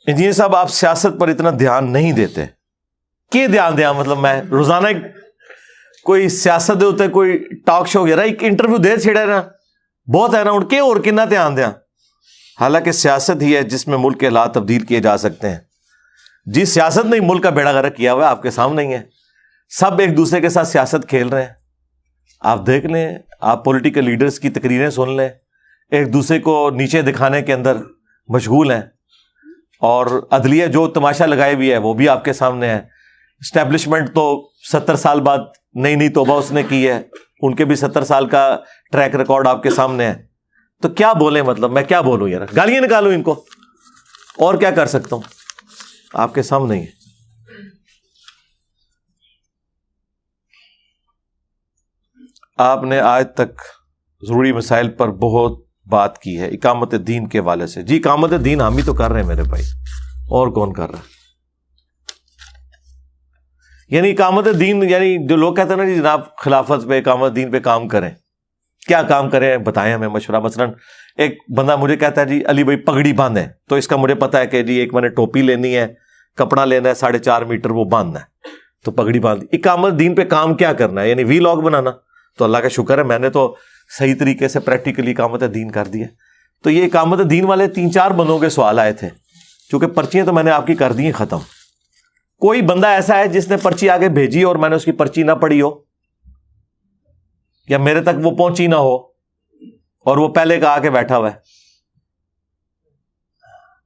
Engineer صاحب آپ سیاست پر اتنا دھیان نہیں دیتے, کی دھیان دیا؟ مطلب میں روزانہ کوئی سیاست دے ہوتے کوئی ٹاک شو وغیرہ ایک انٹرویو دے چھڑے نا بہت ہے نا ان کے, اور کتنا دھیان دیا؟ حالانکہ سیاست ہی ہے جس میں ملک کے حالات تبدیل کیے جا سکتے ہیں. جی سیاست نے ملک کا بیڑا غرق کیا ہوا ہے, آپ کے سامنے ہی ہے. سب ایک دوسرے کے ساتھ سیاست کھیل رہے ہیں. آپ دیکھ لیں, آپ پولیٹیکل لیڈرز کی تقریریں سن لیں, ایک دوسرے کو نیچے دکھانے کے اندر مشغول ہیں. اور عدلیہ جو تماشا لگائے ہوئی ہے وہ بھی آپ کے سامنے ہے. اسٹیبلشمنٹ تو 70 سال بعد نئی نئی توبہ اس نے کی ہے, ان کے بھی 70 سال کا ٹریک ریکارڈ آپ کے سامنے ہے. تو کیا بولیں؟ مطلب میں کیا بولوں یار, گالیاں نکالوں ان کو, اور کیا کر سکتا ہوں؟ آپ کے سامنے ہی ہے. آپ نے آج تک ضروری مسائل پر بہت بات کی ہے اقامت دین کے حوالے سے. جی اقامت دین ہم ہی تو کر رہے ہیں میرے بھائی, اور کون کر رہا ہے؟ یعنی اقامت دین, یعنی جو لوگ کہتے ہیں نا جی جناب خلافت پہ اقامت دین پہ کام کریں, کیا کام کریں بتائیں ہمیں مشورہ. مثلا ایک بندہ مجھے کہتا ہے جی علی بھائی پگڑی باندھیں, تو اس کا مجھے پتا ہے کہ جی ایک میں نے ٹوپی لینی ہے, کپڑا لینا ہے 4.5 میٹر, وہ باندھنا ہے, تو پگڑی باندھ. اقامت دین پہ کام کیا کرنا ہے؟ یعنی وی لاگ بنانا. تو اللہ کا شکر ہے میں نے تو صحیح طریقے سے پریکٹیکلی اقامت دین کر دیا. تو یہ اقامت دین والے 3-4 بندوں کے سوال آئے تھے, چونکہ پرچیاں تو میں نے آپ کی کر دی ہیں ختم. کوئی بندہ ایسا ہے جس نے پرچی آگے بھیجی اور میں نے اس کی پرچی نہ پڑھی ہو, یا میرے تک وہ پہنچی نہ ہو, اور وہ پہلے کا آ کے بیٹھا ہوا ہے؟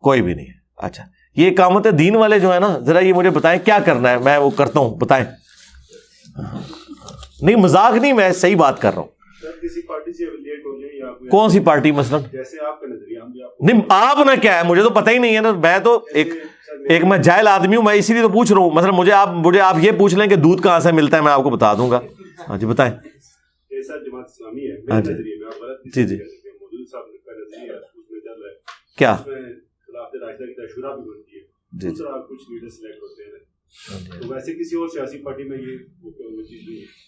کوئی بھی نہیں ہے. اچھا یہ اقامت دین والے جو ہے نا, ذرا یہ مجھے بتائیں کیا کرنا ہے, میں وہ کرتا ہوں, بتائیں. نہیں مذاق نہیں, میں صحیح بات کر رہا ہوں. کسی پارٹی سے افیلیٹ ہو جائے یا کون سی پارٹی مثلا؟ جیسے آپ کا نظریہ. نہیں آپ نہ کیا ہے, مجھے تو پتہ ہی نہیں ہے نا, میں تو ایک میں جاہل آدمی ہوں, میں اسی لیے تو پوچھ رہا ہوں. مثلا مجھے آپ یہ پوچھ لیں کہ دودھ کہاں سے ملتا ہے, میں آپ کو بتا دوں گا. ہاں جی بتائیں. جیسا جماعت اسلامی ہے میرے نظریے میں, آپ غلط جی جی مودودی صاحب کا نظریہ اس میں چل رہا ہے کیا خلاف راشدہ کی تشورہ بھی بنتی ہے, جی دوسرا کچھ لیڈر سلیکٹ ہوتے ہیں, تو ویسے کسی اور سیاسی پارٹی میں یہ چیز نہیں ہے.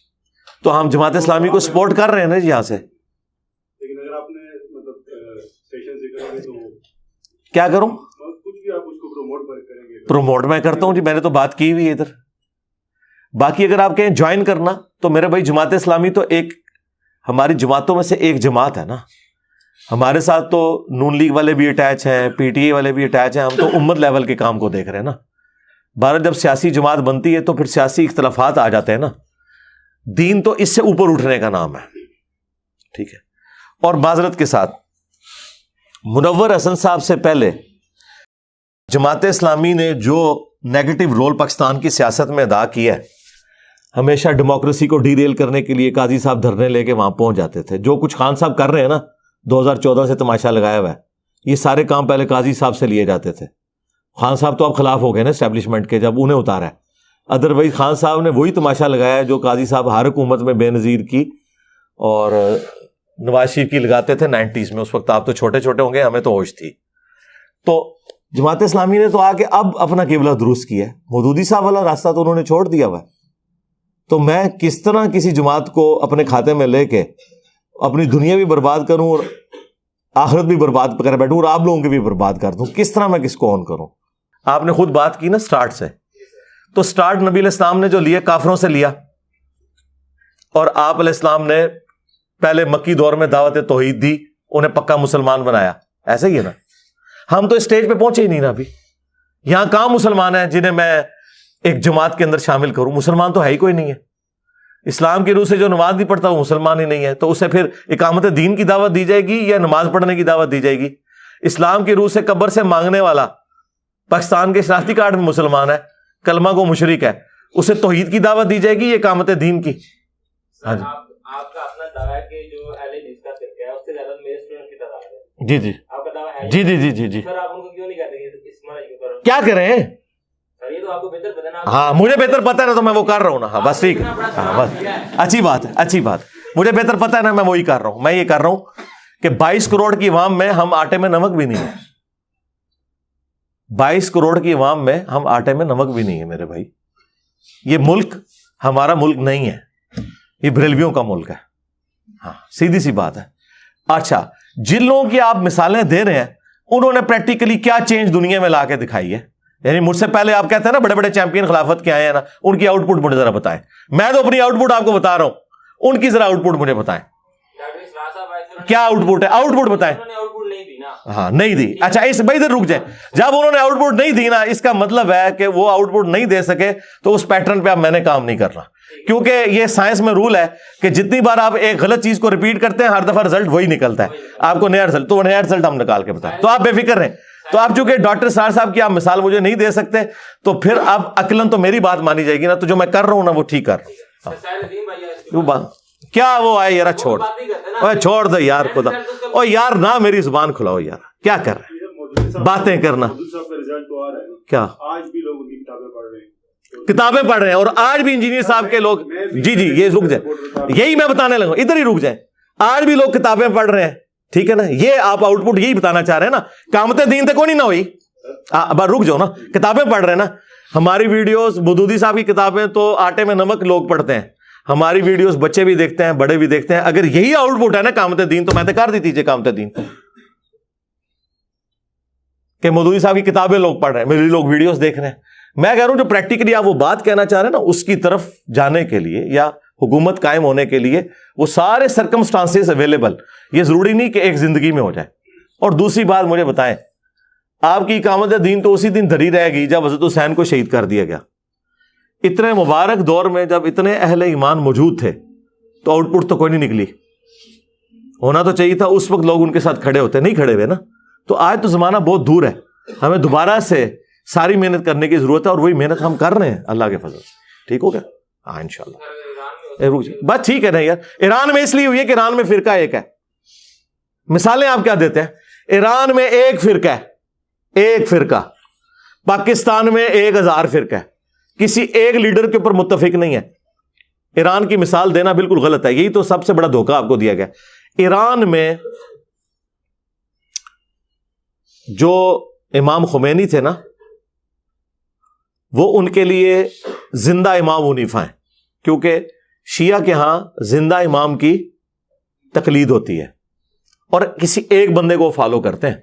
تو ہم جماعت اسلامی کو سپورٹ کر رہے ہیں نا جی یہاں سے, لیکن اگر آپ نے مطلب اسٹیشن سے کریں گے تو کیا کروں؟ کچھ بھی آپ اس کو پروموٹ کریں گے. پروموٹ میں کرتا ہوں جی, میں نے تو بات کی ہوئی ہے ادھر. باقی اگر آپ کہیں جوائن کرنا تو میرے بھائی جماعت اسلامی تو ایک ہماری جماعتوں میں سے ایک جماعت ہے نا. ہمارے ساتھ تو نون لیگ والے بھی اٹیچ ہیں, پی ٹی اے والے بھی اٹیچ ہیں, ہم تو امت لیول کے کام کو دیکھ رہے ہیں نا. بھارت جب سیاسی جماعت بنتی ہے تو پھر سیاسی اختلافات آ جاتے ہیں نا. دین تو اس سے اوپر اٹھنے کا نام ہے, ٹھیک ہے. اور معذرت کے ساتھ منور حسن صاحب سے پہلے جماعت اسلامی نے جو نیگیٹو رول پاکستان کی سیاست میں ادا کیا ہے, ہمیشہ ڈیموکریسی کو ڈی ریل کرنے کے لیے قاضی صاحب دھرنے لے کے وہاں پہنچ جاتے تھے. جو کچھ خان صاحب کر رہے ہیں نا 2014 سے تماشا لگایا ہوا ہے, یہ سارے کام پہلے قاضی صاحب سے لیے جاتے تھے. خان صاحب تو اب خلاف ہو گئے نا اسٹیبلشمنٹ کے, جب انہیں اتارا ہے. ادروائز خان صاحب نے وہی تماشا لگایا ہے جو قاضی صاحب ہر حکومت میں بے نظیر کی اور نواز شریف کی لگاتے تھے 90s میں. اس وقت آپ تو چھوٹے چھوٹے ہوں گے, ہمیں تو ہوش تھی. تو جماعت اسلامی نے تو آ کے اب اپنا قبلہ درست کیا ہے. مودودی صاحب والا راستہ تو انہوں نے چھوڑ دیا ہوا ہے. تو میں کس طرح کسی جماعت کو اپنے کھاتے میں لے کے اپنی دنیا بھی برباد کروں اور آخرت بھی برباد کر بیٹھوں اور آپ لوگوں کے بھی برباد کر دوں؟ کس طرح میں کس کو آن کروں؟ آپ نے خود بات کی نا سٹارٹ سے, تو سٹارٹ نبی علیہ السلام نے جو لیا کافروں سے لیا, اور آپ علیہ السلام نے پہلے مکی دور میں دعوت توحید دی, انہیں پکا مسلمان بنایا. ایسا ہی ہے نا. ہم تو اسٹیج پہ پہنچے ہی نہیں نا ابھی. یہاں کہاں مسلمان ہیں جنہیں میں ایک جماعت کے اندر شامل کروں؟ مسلمان تو ہے ہی کوئی نہیں ہے. اسلام کی روح سے جو نماز نہیں پڑھتا وہ مسلمان ہی نہیں ہے. تو اسے پھر اقامت دین کی دعوت دی جائے گی یا نماز پڑھنے کی دعوت دی جائے گی؟ اسلام کی روح سے قبر سے مانگنے والا پاکستان کے شناختی کارڈ میں مسلمان ہے, کلمہ کو مشرک ہے, اسے توحید کی دعوت دی جائے گی یا اقامت دین کی؟ ہاں جی آپ کا اپنا دعویٰ ہے کہ جو اہل حدیث کا فرقہ ہے اس سے زیادہ میرے اسٹوڈنٹ کی تعداد ہے. جی جی آپ کا دعویٰ ہے جی جی جی جی جی. سر آپ ان کو کیوں نہیں کہتے کہ اس مرحلے کیوں کرو؟ کیا کریں؟ سر یہ تو آپ کو بہتر پتہ نا. ہاں مجھے بہتر پتہ ہے نا, تو میں وہ کر رہا ہوں نا. ہاں بس ٹھیک ہے, ہاں بس اچھی بات ہے, اچھی بات. مجھے بہتر پتہ ہے نا, میں وہی کر رہا ہوں. میں یہ کر رہا ہوں کہ 22 کروڑ کی عوام میں ہم آٹے میں نمک بھی نہیں ہے. 22 کروڑ کی عوام میں ہم آٹے میں نمک بھی نہیں ہے میرے بھائی. یہ ملک ہمارا ملک نہیں ہے, یہ بریلویوں کا ملک ہے. ہاں سیدھی سی بات ہے. اچھا جن لوگوں کی آپ مثالیں دے رہے ہیں انہوں نے پریکٹیکلی کیا چینج دنیا میں لا کے دکھائی ہے. یعنی مجھ سے پہلے آپ کہتے ہیں نا بڑے بڑے چیمپئن خلافت کے آئے ہیں نا, ان کی آؤٹ پٹ مجھے ذرا بتائیں. میں تو اپنی آؤٹ پٹ آپ کو بتا رہا ہوں, ان کی ذرا آؤٹ پٹ مجھے بتائیں. کیا آؤٹ پٹ ہے, آؤٹ پٹ بتائیں. ہاں نہیں دی. اچھا اس بھائی ادھر رک جائیں. جب انہوں نے آؤٹ پٹ نہیں دی نا, اس کا مطلب ہے کہ وہ آؤٹ پٹ نہیں دے سکے, تو اس پیٹرن پہ اب میں نے کام نہیں کرنا, کیونکہ یہ سائنس میں رول ہے کہ جتنی بار آپ ایک غلط چیز کو ریپیٹ کرتے ہیں ہر دفعہ رزلٹ وہی نکلتا ہے. آپ کو نیا رزلٹ, تو نیا رزلٹ ہم نکال کے بتائیں. تو آپ بے فکر رہیں. تو آپ چونکہ ڈاکٹر سار صاحب کی آپ مثال مجھے نہیں دے سکتے, تو پھر اب عقلاً تو میری بات مانی جائے گی نا, تو جو میں کر رہا ہوں نا وہ ٹھیک کر رہا ہوں. کیا وہ آئے یار, چھوڑ دو یار خدا, او یار نہ میری زبان کھلاؤ یار, کیا کر رہے ہیں باتیں کرنا. کیا کتابیں پڑھ رہے ہیں, اور آج بھی انجینئر صاحب کے لوگ, جی یہ رک جائیں, یہی میں بتانے لگا, ادھر ہی رک جائیں. آج بھی لوگ کتابیں پڑھ رہے ہیں, ٹھیک ہے نا. یہ آپ آؤٹ پٹ یہی بتانا چاہ رہے ہیں نا, قامت دین تک نہیں نہ ہوئی. رک جاؤ نا, کتابیں پڑھ رہے ہیں نا. ہماری ویڈیوز مودودی صاحب کی کتابیں تو آٹے میں نمک لوگ پڑھتے ہیں, ہماری ویڈیوز بچے بھی دیکھتے ہیں, بڑے بھی دیکھتے ہیں. اگر یہی آؤٹ پٹ ہے نا قامت دین, تو میں تو کر دی تھی قامت دین کہ مودودی صاحب کی کتابیں لوگ پڑھ رہے ہیں, میری لوگ ویڈیوز دیکھ رہے ہیں. میں کہہ رہا ہوں جو پریکٹیکلی آپ وہ بات کہنا چاہ رہے ہیں نا, اس کی طرف جانے کے لیے یا حکومت قائم ہونے کے لیے وہ سارے سرکمسٹانسز اویلیبل. یہ ضروری نہیں کہ ایک زندگی میں ہو جائے. اور دوسری بات مجھے بتائیں, آپ کی اقامت دین تو اسی دن دھری رہے گی جب حضرت حسین کو شہید کر دیا گیا. اتنے مبارک دور میں جب اتنے اہل ایمان موجود تھے, تو آؤٹ پٹ تو کوئی نہیں نکلی. ہونا تو چاہیے تھا اس وقت لوگ ان کے ساتھ کھڑے ہوتے, نہیں کھڑے ہوئے نا. تو آج تو زمانہ بہت دور ہے, ہمیں دوبارہ سے ساری محنت کرنے کی ضرورت ہے, اور وہی محنت ہم کر رہے ہیں اللہ کے فضل سے. ٹھیک ہو گیا؟ ہاں انشاءاللہ. بات ٹھیک ہے نا یار. ایران میں اس لیے ہوئی ہے کہ ایران میں فرقہ ایک ہے. مثالیں آپ کیا دیتے ہیں, ایران میں ایک فرقہ ہے, ایک فرقہ. پاکستان میں 1000 فرقہ ہے, کسی ایک لیڈر کے اوپر متفق نہیں ہے. ایران کی مثال دینا بالکل غلط ہے, یہی تو سب سے بڑا دھوکہ آپ کو دیا گیا. ایران میں جو امام خمینی تھے نا, وہ ان کے لیے زندہ امام حنیفہ ہیں, کیونکہ شیعہ کے ہاں زندہ امام کی تقلید ہوتی ہے, اور کسی ایک بندے کو فالو کرتے ہیں.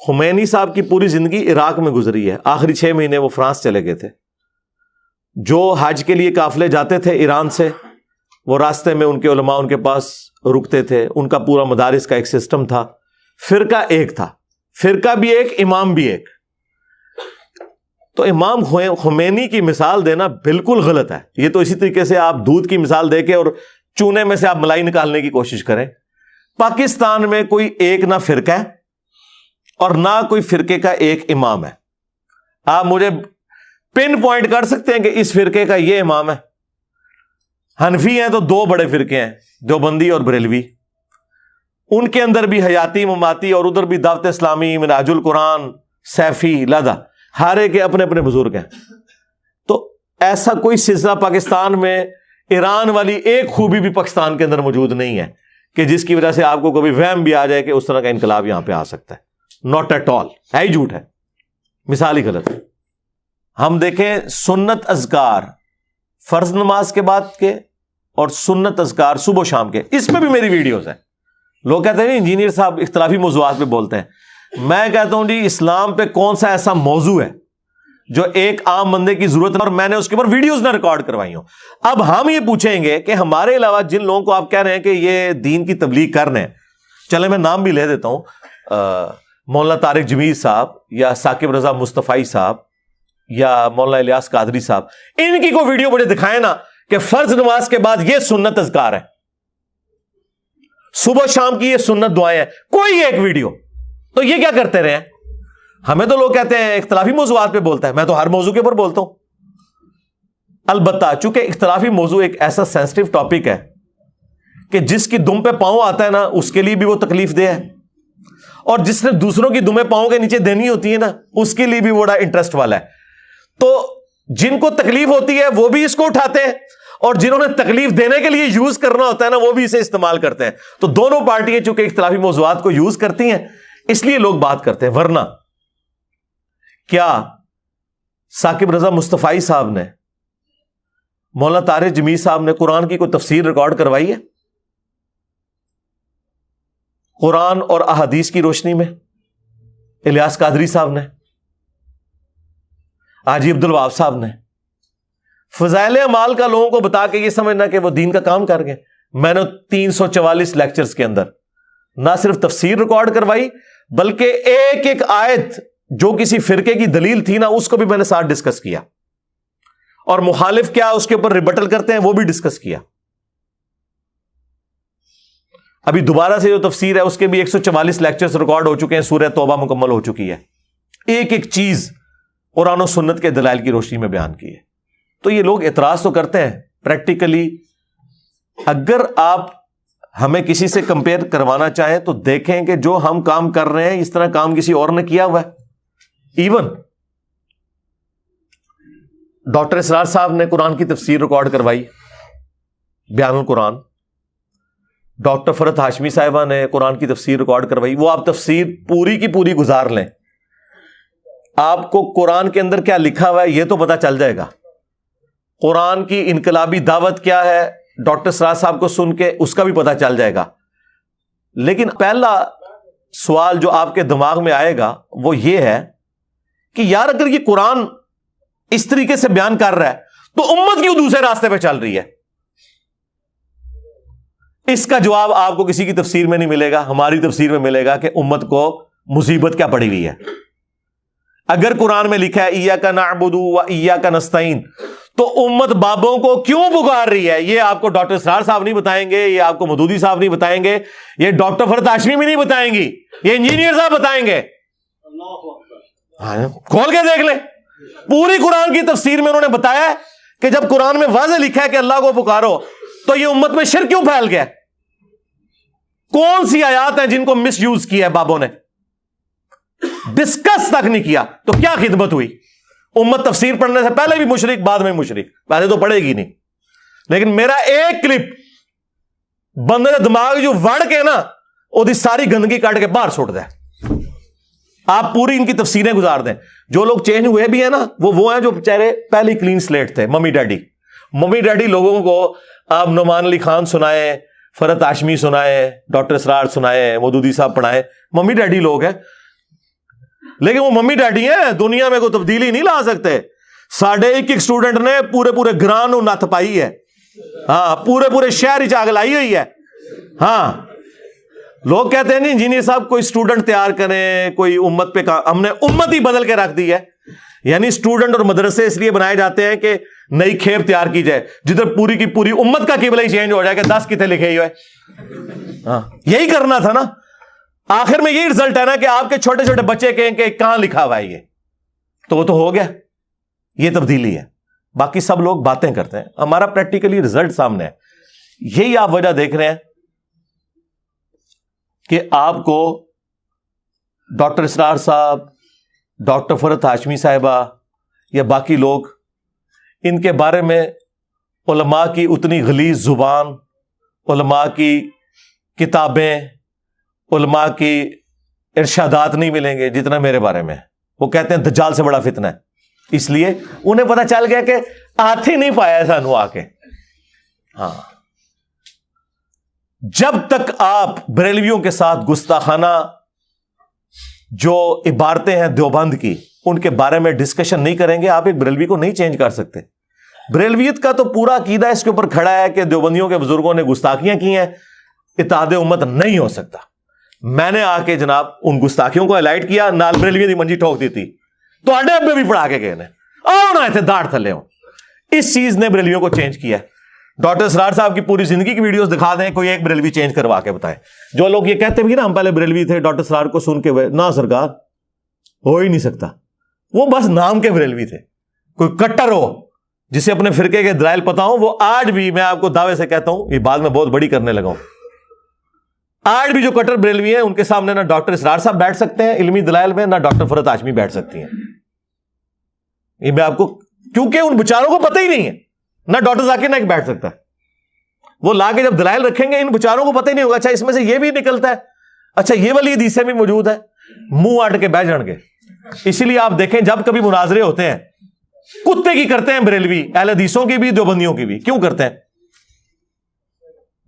خمینی صاحب کی پوری زندگی عراق میں گزری ہے, آخری 6 مہینے وہ فرانس چلے گئے تھے. جو حج کے لیے قافلے جاتے تھے ایران سے, وہ راستے میں ان کے علماء ان کے پاس رکتے تھے. ان کا پورا مدارس کا ایک سسٹم تھا. فرقہ ایک تھا, فرقہ بھی ایک, امام بھی ایک. تو امام خمینی کی مثال دینا بالکل غلط ہے. یہ تو اسی طریقے سے آپ دودھ کی مثال دے کے اور چونے میں سے آپ ملائی نکالنے کی کوشش کریں. پاکستان میں کوئی ایک نہ فرقہ ہے اور نہ کوئی فرقے کا ایک امام ہے. آپ مجھے پن پوائنٹ کر سکتے ہیں کہ اس فرقے کا یہ امام ہے. حنفی ہیں تو 2 بڑے فرقے ہیں, دیوبندی اور بریلوی. ان کے اندر بھی حیاتی مماتی, اور ادھر بھی دعوت اسلامی, منہاج القرآن, سیفی, لدہ, ہر ایک کے اپنے اپنے بزرگ ہیں. تو ایسا کوئی سلسلہ پاکستان میں, ایران والی ایک خوبی بھی پاکستان کے اندر موجود نہیں ہے کہ جس کی وجہ سے آپ کو کبھی وہم بھی آ جائے کہ اس طرح کا انقلاب یہاں پہ آ سکتا ہے. ناٹ ایٹ آل, ہے ہی جھوٹ ہے, مثال ہی غلط ہے. ہم دیکھیں سنت اذکار فرض نماز کے بعد کے, اور سنت اذکار صبح و شام کے, اس میں بھی میری ویڈیوز ہیں. لوگ کہتے ہیں انجینئر صاحب اختلافی موضوعات پہ بولتے ہیں. میں کہتا ہوں جی اسلام پہ کون سا ایسا موضوع ہے جو ایک عام بندے کی ضرورت ہے اور میں نے اس کے اوپر ویڈیوز نہ ریکارڈ کروائی ہوں. اب ہم یہ پوچھیں گے کہ ہمارے علاوہ جن لوگوں کو آپ کہہ رہے ہیں کہ یہ دین کی تبلیغ کر رہے ہیں, چلے میں نام بھی لے دیتا ہوں, مولانا طارق جمیل صاحب یا ثاقب رضا مصطفی صاحب یا مولانا الیاس قادری صاحب, ان کی کوئی ویڈیو مجھے دکھائے نا کہ فرض نماز کے بعد یہ سنت اذکار ہے, صبح شام کی یہ سنت دعائیں ہیں, کوئی ایک ویڈیو. تو یہ کیا کرتے رہے ہیں؟ ہمیں تو لوگ کہتے ہیں اختلافی موضوعات پہ بولتا ہے, میں تو ہر موضوع کے اوپر بولتا ہوں. البتہ چونکہ اختلافی موضوع ایک ایسا سینسٹیو ٹاپک ہے کہ جس کی دم پہ پاؤں آتا ہے نا, اس کے لیے بھی وہ تکلیف دہ ہے, اور جس نے دوسروں کی دمیں پاؤں کے نیچے دینی ہوتی ہے نا, اس کے لیے بھی بڑا انٹرسٹ والا ہے. تو جن کو تکلیف ہوتی ہے وہ بھی اس کو اٹھاتے ہیں, اور جنہوں نے تکلیف دینے کے لیے یوز کرنا ہوتا ہے نا, وہ بھی اسے استعمال کرتے ہیں. تو دونوں پارٹیاں چونکہ اختلافی موضوعات کو یوز کرتی ہیں, اس لیے لوگ بات کرتے ہیں. ورنہ کیا ثاقب رضا مصطفی صاحب نے, مولانا طارق جمیل صاحب نے قرآن کی کوئی تفسیر ریکارڈ کروائی ہے؟ قرآن اور احادیث کی روشنی میں الیاس قادری صاحب نے، حاجی عبد الوہاب صاحب نے فضائل اعمال کا لوگوں کو بتا کے یہ سمجھنا کہ وہ دین کا کام کر گئے. میں نے 344 لیکچرز کے اندر نہ صرف تفسیر ریکارڈ کروائی بلکہ ایک ایک آیت جو کسی فرقے کی دلیل تھی نا اس کو بھی میں نے ساتھ ڈسکس کیا، اور مخالف کیا اس کے اوپر ریبٹل کرتے ہیں وہ بھی ڈسکس کیا. ابھی دوبارہ سے جو تفسیر ہے اس کے بھی 144 لیکچرز ریکارڈ ہو چکے ہیں، سورہ توبہ مکمل ہو چکی ہے، ایک ایک چیز قرآن و سنت کے دلائل کی روشنی میں بیان کی ہے. تو یہ لوگ اعتراض تو کرتے ہیں پریکٹیکلی. اگر آپ ہمیں کسی سے کمپیئر کروانا چاہیں تو دیکھیں کہ جو ہم کام کر رہے ہیں اس طرح کام کسی اور نے کیا ہوا ہے. ایون ڈاکٹر اسرار صاحب نے قرآن کی تفسیر ریکارڈ کروائی، بیان القرآن. ڈاکٹر فرحت ہاشمی صاحبہ نے قرآن کی تفسیر ریکارڈ کروائی. وہ آپ تفسیر پوری کی پوری گزار لیں، آپ کو قرآن کے اندر کیا لکھا ہوا ہے یہ تو پتا چل جائے گا. قرآن کی انقلابی دعوت کیا ہے ڈاکٹر اسرار صاحب کو سن کے اس کا بھی پتا چل جائے گا. لیکن پہلا سوال جو آپ کے دماغ میں آئے گا وہ یہ ہے کہ یار اگر یہ قرآن اس طریقے سے بیان کر رہا ہے تو امت کیوں دوسرے راستے پہ چل رہی ہے؟ اس کا جواب آپ کو کسی کی تفسیر میں نہیں ملے گا، ہماری تفسیر میں ملے گا کہ امت کو مصیبت کیا پڑی ہوئی ہے. اگر قرآن میں لکھا ہے ایاک نعبد و ایاک نستعین تو امت بابوں کو کیوں پکار رہی ہے یہ آپ کو ڈاکٹر اسرار صاحب نہیں بتائیں گے، یہ آپ کو مودودی صاحب نہیں بتائیں گے، یہ ڈاکٹر فرحت ہاشمی بھی نہیں بتائیں گی، یہ انجینئر صاحب بتائیں گے. کھول کے دیکھ لیں، پوری قرآن کی تفسیر میں انہوں نے بتایا کہ جب قرآن میں واضح لکھا ہے کہ اللہ کو پکارو تو یہ امت میں شرک کیوں پھیل گیا؟ کون سی آیات ہیں جن کو مس یوز کیا ہے بابوں نے؟ ڈسکس تک نہیں کیا تو کیا خدمت ہوئی؟ امت تفسیر پڑھنے سے پہلے بھی مشرک، بعد میں مشرک، پہلے تو پڑھے گی نہیں. لیکن میرا ایک کلپ بندے نے دماغ جو وڑ کے نا وہ ساری گندگی کاٹ کے باہر چھوڑ دے. آپ پوری ان کی تفسیریں گزار دیں. جو لوگ چینج ہوئے بھی ہیں نا وہ ہیں جو بیچارے پہلے کلین سلیٹ تھے. ممی ڈیڈی لوگوں کو آپ نعمان علی خان سنائے، فرحت ہاشمی سنائے، ڈاکٹر اسرار سنائے، مودودی صاحب پڑھائے، ممی ڈیڈی لوگ ہیں. لیکن وہ ممی ڈیڈی ہیں، دنیا میں کوئی تبدیلی نہیں لا سکتے. ساڑھے ایک اسٹوڈنٹ نے پورے گران و نت پائی ہے. ہاں، پورے شہر آگ لائی ہوئی ہے. ہاں، لوگ کہتے ہیں نہیں انجینئر صاحب کوئی اسٹوڈنٹ تیار کریں، کوئی امت پہ ہم نے امت ہی بدل کے رکھ دی ہے. یعنی اسٹوڈنٹ اور مدرسے اس لیے بنائے جاتے ہیں کہ نئی کھیپ تیار کی جائے جدھر پوری کی پوری امت کا قبلہ ہی چینج ہو جائے کہ 10 کتنے لکھے ہی ہوئے. ہاں، یہی کرنا تھا نا. آخر میں یہی رزلٹ ہے نا کہ آپ کے چھوٹے چھوٹے بچے کہیں کہ کہاں لکھا ہوا ہے یہ، تو وہ تو ہو گیا. یہ تبدیلی ہے. باقی سب لوگ باتیں کرتے ہیں، ہمارا پریکٹیکلی رزلٹ سامنے ہے. یہی آپ وجہ دیکھ رہے ہیں کہ آپ کو ڈاکٹر اسرار صاحب، ڈاکٹر فرحت ہاشمی صاحبہ یا باقی لوگ ان کے بارے میں علماء کی اتنی غلیظ زبان، علماء کی کتابیں، علماء کی ارشادات نہیں ملیں گے جتنا میرے بارے میں. وہ کہتے ہیں دجال سے بڑا فتنہ ہے، اس لیے انہیں پتا چل گیا کہ ہاتھ ہی نہیں پایا سانو آ کے. ہاں، جب تک آپ بریلویوں کے ساتھ گستاخانہ جو عبارتیں ہیں دیوبند کی ان کے بارے میں ڈسکشن نہیں کریں گے آپ ایک بریلوی کو نہیں چینج کر سکتے. بریلویت کا تو پورا عقیدہ اس کے اوپر کھڑا ہے کہ دیوبندیوں کے بزرگوں نے گستاخیاں کی ہیں، اتحاد امت نہیں ہو سکتا. میں نے آ کے جناب ان گستاخیوں کو ہائلائٹ کیا، نال بریلوی دی منجی ٹھوک دی تھی تو اڈے ابے بھی پڑھا کے گئے نے آؤ نہ ایسے داڑھ تھلے ہوں. اس چیز نے بریلویوں کو چینج کیا. ڈاکٹر اسرار صاحب کی پوری زندگی کی ویڈیوز دکھا دیں، کوئی ایک بریلوی چینج کروا کے بتائے. جو لوگ یہ کہتے بھی نا ہم پہلے بریلوی تھے ڈاکٹر اسرار کو سن کے ہوئے، نہ سرکار ہو ہی نہیں سکتا. وہ بس نام کے بریلوی تھے. کوئی کٹر ہو جسے اپنے فرقے کے دلائل پتا ہوں، وہ آج بھی میں آپ کو دعوے سے کہتا ہوں، یہ بات میں بہت بڑی کرنے لگا ہوں، آج بھی جو کٹر بریلوی ہیں ان کے سامنے نہ ڈاکٹر اسرار صاحب بیٹھ سکتے ہیں علمی دلائل میں، نہ ڈاکٹر فرحت ہاشمی بیٹھ سکتی ہیں. یہ میں آپ کو، کیونکہ ان بچاروں کو پتہ ہی نہیں ہے، نہ ڈاکٹر ذاکر نائک بیٹھ سکتا. وہ لا کے جب دلائل رکھیں گے ان بچاروں کو پتہ ہی نہیں ہوگا اچھا اس میں سے یہ بھی نکلتا ہے، اچھا یہ والی حدیثیں بھی موجود ہے، منہ اٹ کے بیٹھ جان گے. اسی لیے آپ دیکھیں جب کبھی مناظرے ہوتے ہیں کتے کی کرتے ہیں بریلوی، اہل حدیثوں کی بھی دیوبندیوں کی بھی. کیوں کرتے ہیں؟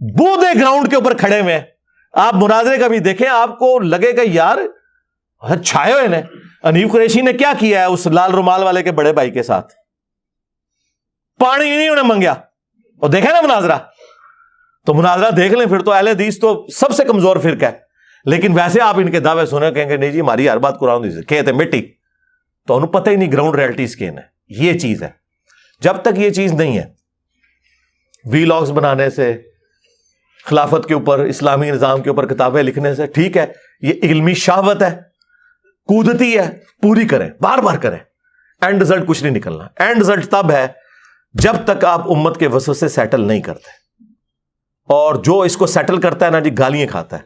بودے گراؤنڈ کے اوپر کھڑے ہوئے ہیں، آپ مناظرے کا بھی دیکھیں, آپ کو لگے گا یار چھائے ہوئے نے. انیف قریشی نے کیا کیا ہے اس لال رومال والے کے بڑے بھائی کے ساتھ؟ پانی نہیں انہیں منگیا. اور دیکھیں نا مناظرہ, تو مناظرہ دیکھ لیں پھر. تو اہل حدیث تو سب سے کمزور فرقہ ہے, لیکن ویسے آپ ان کے دعوے سنیں کہیں گے نہیں جی ہماری ہر بات قرآن حدیث کہتے مٹی, تو انہوں پتہ ہی نہیں گراؤنڈ ریئلٹیز کیا ہے. یہ چیز ہے, جب تک یہ چیز نہیں ہے, وی لاگز بنانے سے, خلافت کے اوپر, اسلامی نظام کے اوپر کتابیں لکھنے سے, ٹھیک ہے یہ علمی شہوت ہے, کودتی ہے, پوری کریں, بار بار کریں, اینڈ رزلٹ کچھ نہیں نکلنا. اینڈ رزلٹ تب ہے جب تک آپ امت کے وسوسے سیٹل نہیں کرتے. اور جو اس کو سیٹل کرتا ہے نا جی گالیاں کھاتا ہے.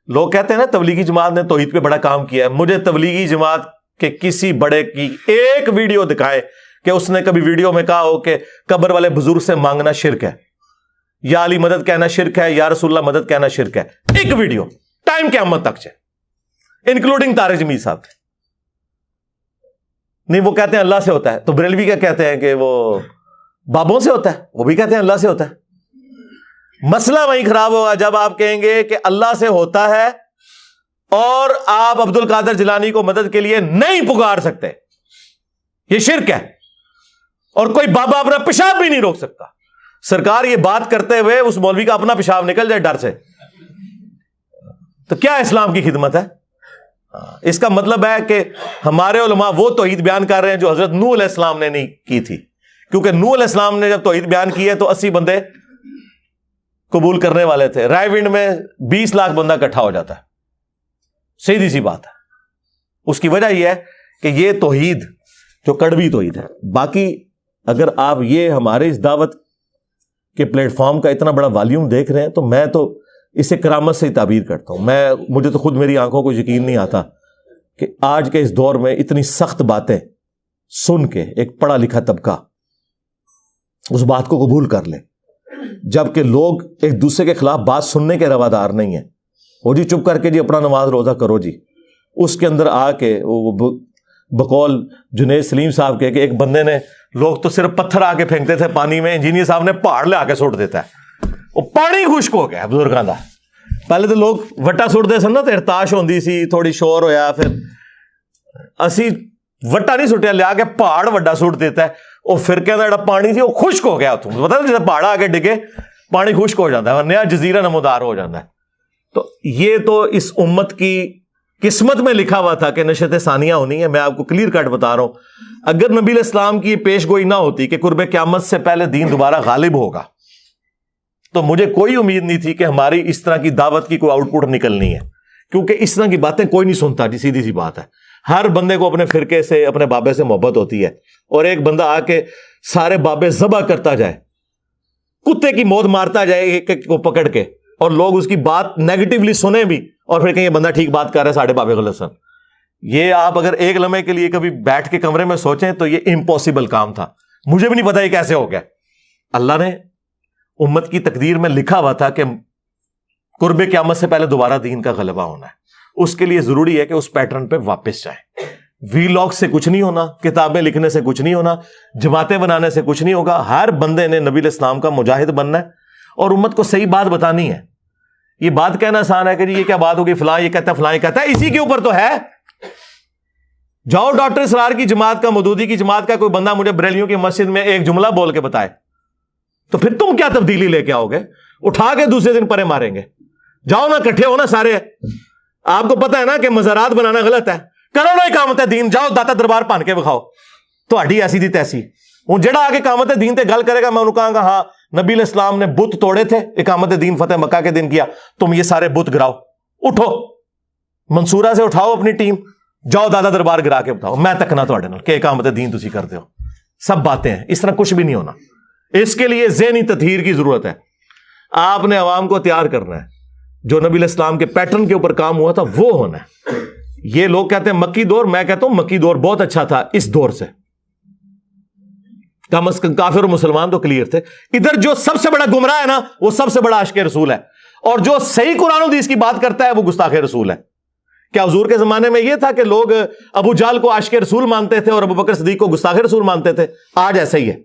لوگ کہتے ہیں نا تبلیغی جماعت نے توحید پہ بڑا کام کیا ہے. مجھے تبلیغی جماعت کے کسی بڑے کی ایک ویڈیو دکھائے کہ اس نے کبھی ویڈیو میں کہا ہو کہ قبر والے بزرگ سے مانگنا شرک ہے, یا علی مدد کہنا شرک ہے, یا رسول اللہ مدد کہنا شرک ہے. ایک ویڈیو ٹائم قیامت تک چے, انکلوڈنگ طارق جمیل صاحب. نہیں وہ کہتے ہیں اللہ سے ہوتا ہے, تو بریلوی کیا کہتے ہیں کہ وہ بابوں سے ہوتا ہے, وہ بھی کہتے ہیں اللہ سے ہوتا ہے. مسئلہ وہیں خراب ہوگا جب آپ کہیں گے کہ اللہ سے ہوتا ہے اور آپ عبد القادر جیلانی کو مدد کے لیے نہیں پکار سکتے. یہ شرک ہے, اور کوئی بابا اپنا پیشاب بھی نہیں روک سکتا. سرکار یہ بات کرتے ہوئے اس مولوی کا اپنا پیشاب نکل جائے ڈر سے, تو کیا اسلام کی خدمت ہے؟ اس کا مطلب ہے کہ ہمارے علماء وہ توحید بیان کر رہے ہیں جو حضرت نوح علیہ السلام نے نہیں کی تھی. کیونکہ نوح علیہ السلام نے جب توحید بیان کی ہے تو 80 بندے قبول کرنے والے تھے. رائے ونڈ میں 20 لاکھ بندہ اکٹھا ہو جاتا ہے. سیدھی سی بات ہے. اس کی وجہ یہ ہے کہ یہ توحید جو کڑوی توحید ہے. باقی اگر آپ یہ ہمارے اس دعوت کے پلیٹ فارم کا اتنا بڑا والیوم دیکھ رہے ہیں تو میں تو اسے کرامت سے ہی تعبیر کرتا ہوں. مجھے تو خود میری آنکھوں کو یقین نہیں آتا کہ آج کے اس دور میں اتنی سخت باتیں سن کے ایک پڑھا لکھا طبقہ اس بات کو قبول کر لے, جبکہ لوگ ایک دوسرے کے خلاف بات سننے کے روادار نہیں ہیں. وہ جی چپ کر کے جی اپنا نماز روزہ کرو جی. اس کے اندر آ کے بقول جنید سلیم صاحب کے کہ ایک بندے نے, لوگ تو صرف پتھر آ کے پھینکتے تھے پانی میں, انجینئر صاحب نے پہاڑ لے آ کے سوٹ دیتا ہے. وہ پانی خشک ہو گیا بزرگاں دا. پہلے تو لوگ وٹا سٹتے سن نا تو ارتاش ہوندی سی, تھوڑی شور ہویا, پھر اسی وٹا نہیں سٹیا, لیا کے پہاڑ وڈا سٹ دیتا ہے. وہ فرقے کا جڑا پانی سی وہ خشک ہو گیا اتوں, پتا نہیں جیسے پہاڑ آ کے ڈگے پانی خشک ہو جاتا ہے, نیا جزیرہ نمودار ہو جاتا ہے. تو یہ تو اس امت کی قسمت میں لکھا ہوا تھا کہ نشت ثانیہ ہونی ہے. میں آپ کو کلیئر کٹ بتا رہا ہوں, اگر نبی علیہ السلام کی پیش گوئی نہ ہوتی کہ قرب قیامت سے پہلے دین دوبارہ غالب ہوگا, تو مجھے کوئی امید نہیں تھی کہ ہماری اس طرح کی دعوت کی کوئی آؤٹ پٹ نکلنی ہے. کیونکہ اس طرح کی باتیں کوئی نہیں سنتا جی, سیدھی سی بات ہے. ہر بندے کو اپنے فرقے سے, اپنے بابے سے محبت ہوتی ہے, اور ایک بندہ آ کے سارے بابے ذبح کرتا جائے, کتے کی موت مارتا جائے ایک ایک کو پکڑ کے, اور لوگ اس کی بات نیگیٹیولی سنیں بھی اور پھر کہیں یہ بندہ ٹھیک بات کر رہا ہے, ساڑھے بابے غلط سن. یہ آپ اگر ایک لمحے کے لیے کبھی بیٹھ کے کمرے میں سوچیں تو یہ امپاسبل کام تھا. مجھے بھی نہیں پتا یہ کیسے ہو گیا. اللہ نے امت کی تقدیر میں لکھا ہوا تھا کہ قرب قیامت سے پہلے دوبارہ دین کا غلبہ ہونا ہے. اس کے لیے ضروری ہے کہ اس پیٹرن پہ واپس جائیں. وی لاگ سے کچھ نہیں ہونا, کتابیں لکھنے سے کچھ نہیں ہونا, جماعتیں بنانے سے کچھ نہیں ہوگا. ہر بندے نے نبی علیہ السلام کا مجاہد بننا ہے اور امت کو صحیح بات بتانی ہے. یہ بات کہنا آسان ہے کہ جی یہ کیا بات ہوگی, فلاں یہ کہتا ہے, فلاں یہ کہتا ہے, اسی کے اوپر تو ہے. جاؤ ڈاکٹر اسرار کی جماعت کا, مودودی کی جماعت کا کوئی بندہ مجھے بریلیوں کی مسجد میں ایک جملہ بول کے بتائے, تو پھر تم کیا تبدیلی لے کے آؤ گے؟ اٹھا کے دوسرے دن پرے ماریں گے. جاؤ نا, کٹھے ہو نا سارے. آپ کو پتا ہے نا کہ مزارات بنانا غلط ہے, کرو نا اقامت دین, جاؤ داتا دربار پان کے بکھاؤ. تو ہڈی ایسی دی تیسی. ہوں جڑا آگے اقامت دین تے گل کرے گا, میں انہوں کہاں گا ہاں نبی علیہ السلام نے بت توڑے تھے, اقامت دین فتح مکہ کے دن کیا, تم یہ سارے بت گراؤ. اٹھو, منصورہ سے اٹھاؤ اپنی ٹیم, جاؤ دادا دربار گرا کے بتاؤ, میں تکنا تواڈے نال کہ اقامت دین تسی کرتے ہو. سب باتیں ہیں, اس طرح کچھ بھی نہیں ہونا. اس کے لیے ذہنی تطہیر کی ضرورت ہے. آپ نے عوام کو تیار کرنا ہے. جو نبی علیہ السلام کے پیٹرن کے اوپر کام ہوا تھا وہ ہونا ہے. یہ لوگ کہتے ہیں مکی دور, میں کہتا ہوں مکی دور بہت اچھا تھا اس دور سے. کم از کم کافر اور مسلمان تو کلیئر تھے. ادھر جو سب سے بڑا گمراہ ہے نا, وہ سب سے بڑا عاشق رسول ہے, اور جو صحیح قرآن و حدیث کی بات کرتا ہے وہ گستاخ رسول ہے. کیا حضور کے زمانے میں یہ تھا کہ لوگ ابو جہل کو عاشق رسول مانتے تھے اور ابو بکر صدیق کو گستاخ رسول مانتے تھے؟ آج ایسا ہی ہے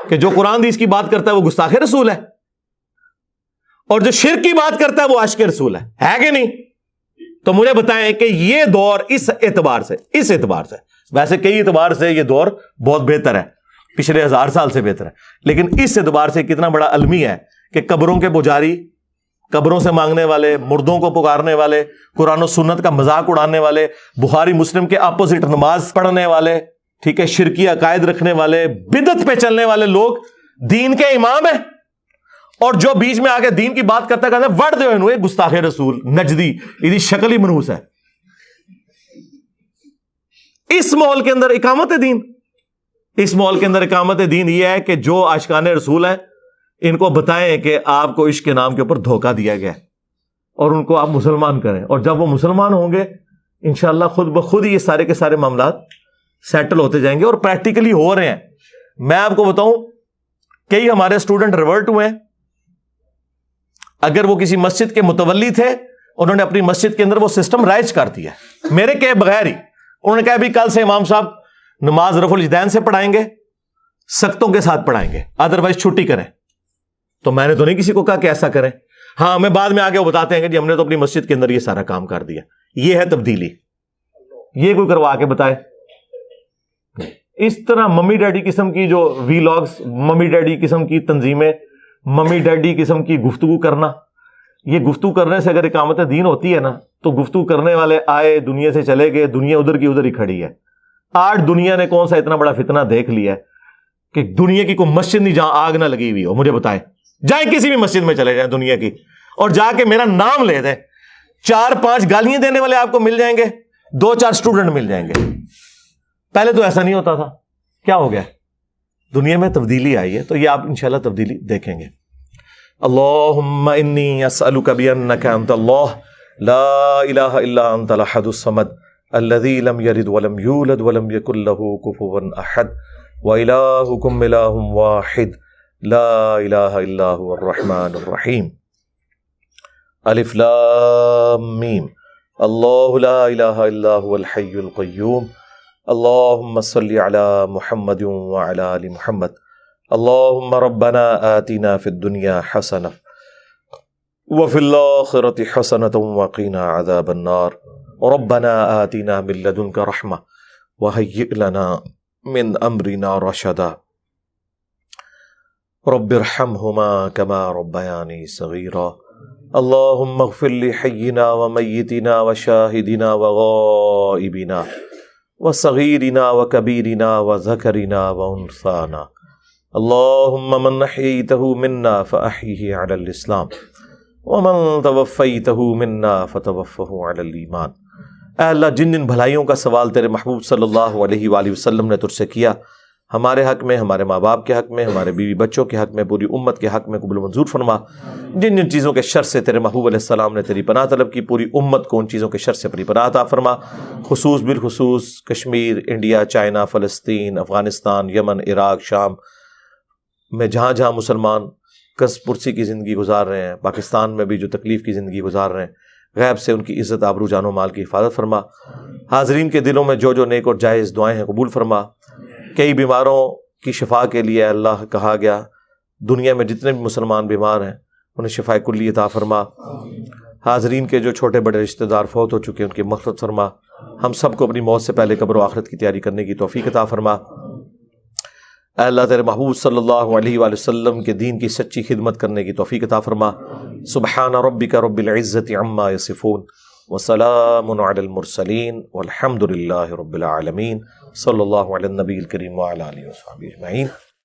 کہ جو قرآن حدیث کی بات کرتا ہے وہ گستاخ رسول ہے, اور جو شرک کی بات کرتا ہے وہ عاشق رسول ہے کہ نہیں؟ تو مجھے بتائیں کہ یہ دور اس اعتبار سے ویسے کئی اعتبار سے یہ دور بہت بہتر ہے، پچھلے 1000 سال سے بہتر ہے، لیکن اس اعتبار سے کتنا بڑا المی ہے کہ قبروں کے پجاری، قبروں سے مانگنے والے، مردوں کو پکارنے والے، قرآن و سنت کا مذاق اڑانے والے، بخاری مسلم کے اپوزٹ نماز پڑھنے والے، ٹھیک ہے، شرکی عقائد رکھنے والے، بدعت پہ چلنے والے لوگ دین کے امام ہیں، اور جو بیچ میں آ کے دین کی بات کرتا کہتا ہے وڑ دے انہوں گستاخ رسول نجدی، یہ شکل ہی منحوس ہے۔ اس ماحول کے اندر اقامت دین یہ ہے کہ جو عاشقان رسول ہیں ان کو بتائیں کہ آپ کو عشق کے نام کے اوپر دھوکہ دیا گیا ہے، اور ان کو آپ مسلمان کریں، اور جب وہ مسلمان ہوں گے انشاءاللہ خود بخود ہی یہ سارے کے سارے معاملات سیٹل ہوتے جائیں گے، اور پریکٹیکلی ہو رہے ہیں۔ میں آپ کو بتاؤں، کئی ہمارے اسٹوڈنٹ ریورٹ ہوئے ہیں، اگر وہ کسی مسجد کے متولی تھے انہوں نے اپنی مسجد کے اندر وہ سسٹم رائج کر دیا میرے کہے بغیر ہی، انہوں نے کہا بھی کل سے امام صاحب نماز رفع الیدین سے پڑھائیں گے، سختوں کے ساتھ پڑھائیں گے، ادروائز چھٹی کریں۔ تو میں نے تو نہیں کسی کو کہا کہ ایسا کریں، ہاں ہمیں بعد میں آگے وہ بتاتے ہیں کہ جی ہم نے تو اپنی مسجد کے اندر یہ سارا کام کر دیا۔ یہ ہے تبدیلی، یہ کوئی کروا کے بتائے؟ اس طرح ممی ڈیڈی قسم کی جو ویلاگز، ممی ڈیڈی قسم کی تنظیمیں، ممی ڈیڈی قسم کی گفتگو کرنا، یہ گفتگو کرنے سے اگر اقامت دین ہوتی ہے نا تو گفتگو کرنے والے آئے دنیا سے چلے گئے، دنیا ادھر کی ادھر ہی کھڑی ہے۔ آج دنیا نے کون سا اتنا بڑا فتنہ دیکھ لیا ہے کہ دنیا کی کوئی مسجد نہیں جہاں آگ نہ لگی ہوئی ہو، مجھے بتائیں، جائیں کسی بھی مسجد میں چلے جائیں دنیا کی اور جا کے میرا نام لے دیں، 4-5 گالیاں دینے والے آپ کو مل جائیں گے، 2-4 اسٹوڈنٹ مل جائیں گے۔ پہلے تو ایسا نہیں ہوتا تھا، کیا ہو گیا؟ دنیا میں تبدیلی آئی ہے، تو یہ آپ انشاءاللہ تبدیلی دیکھیں گے۔ اللہم انی اسألک بانک انت اللہ لا الہ الا انت الاحد الصمد الذی لم یلد ولم یولد ولم یکن لہ کفوا احد وإلہکم الہ واحد لا الہ الا هو الرحمن الرحیم۔ الف لام میم اللہ لا الہ الا هو الحی القیوم اللہم صلی علی محمد وعلی آل محمد اللہم ربنا آتنا فی الدنیا حسنہ وفی الآخرۃ حسنۃ وقنا عذاب النار ربنا آتنا من لدنک رحمہ وہیئ لنا من امرنا رشدا رب ارحمہما کما ربیانی صغیرا اللہم اغفر لحینا ومیتنا وشاہدنا وغائبنا وصغیرنا وکبیرنا وذکرنا وانثانا اللہم من احییتہ منا فاحیہ علی الاسلام ومن توفیتہ منا فتوفہ علی الایمان۔ اے اللہ، جن جن بھلائیوں کا سوال تیرے محبوب صلی اللہ علیہ وآلہ وسلم نے تجھ سے کیا، ہمارے حق میں، ہمارے ماں باپ کے حق میں، ہمارے بیوی بچوں کے حق میں، پوری امت کے حق میں قبول منظور فرما۔ جن جن چیزوں کے شر سے تیرے محبوب علیہ السلام نے تیری پناہ طلب کی، پوری امت کو ان چیزوں کے شر سے اپنی پناہ عطا فرما، خصوص بالخصوص کشمیر، انڈیا، چائنا، فلسطین، افغانستان، یمن، عراق، شام میں جہاں جہاں مسلمان کس پرسی کی زندگی گزار رہے ہیں، پاکستان میں بھی جو تکلیف کی زندگی گزار رہے ہیں، غیب سے ان کی عزت، آبرو، جان و مال کی حفاظت فرما۔ حاضرین کے دلوں میں جو جو نیک اور جائز دعائیں ہیں قبول فرما۔ کئی بیماروں کی شفا کے لیے اللہ کہا گیا، دنیا میں جتنے بھی مسلمان بیمار ہیں انہیں شفا کلی عطا فرما۔ حاضرین کے جو چھوٹے بڑے رشتہ دار فوت ہو چکے ہیں ان کی مغفرت فرما۔ ہم سب کو اپنی موت سے پہلے قبر و آخرت کی تیاری کرنے کی توفیق عطا فرما۔ اے اللہ، تیرے محبوب صلی اللہ علیہ وآلہ وسلم کے دین کی سچی خدمت کرنے کی توفیق عطا فرما۔ سبحان ربک رب العزت عما یصفون وسلام علی المرسلین والحمد للہ رب العالمین۔ صلی اللہ علی النبی الکریم وعلی آلہ وصحبہ اجمعین۔